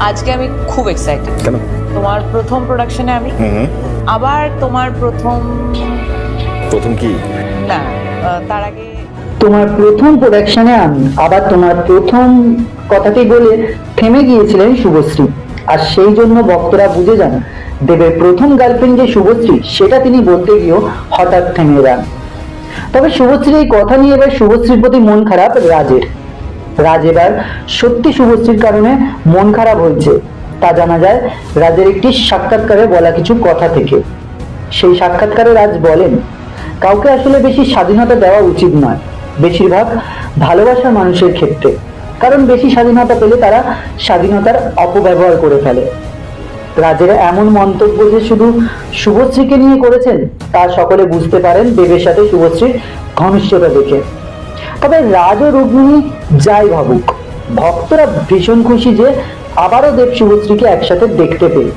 আজকে আমি খুব এক্সাইটেড। কেন? তোমার প্রথম প্রোডাকশনে আমি, আবার তোমার প্রথম কি? না, তার আগে তোমার প্রথম প্রোডাকশনে আমি, আবার তোমার প্রথম কথাটি বলে থেমে গিয়েছিলেন শুভশ্রী। আর সেই জন্য ভক্তরা বুঝে যান দেবের প্রথম গার্লফ্রেন্ড যে শুভশ্রী, সেটা তিনি বলতে গিয়েও হঠাৎ থেমে যান। তবে শুভশ্রীর এই কথা নিয়ে এবার শুভশ্রীর প্রতি মন খারাপ রাজের। রাজ এবার সত্যি শুভশ্রীর কারণে মন খারাপ হয়েছে, তা জানা যায় রাজের একটি সাক্ষাৎকারে বলা কিছু কথা থেকে। সেই সাক্ষাৎকারে রাজ বলেন, কাউকে আসলে বেশি স্বাধীনতা দেওয়া উচিত নয়, বেশিরভাগ ভালোবাসার মানুষের ক্ষেত্রে, কারণ বেশি স্বাধীনতা পেলে তারা স্বাধীনতার অপব্যবহার করে ফেলে। রাজের এমন মন্তব্য যে শুধু শুভশ্রীকে নিয়ে করেছেন তা সকলে বুঝতে পারেন দেবের সাথে শুভশ্রীর ঘনিষ্ঠতা দেখে। তবে রাজ ও রুক্মিণী যাই ভাবুক, ভক্তরা ভীষণ খুশি যে আবারও দেব শুভশ্রীকে একসাথে দেখতে পেয়ে।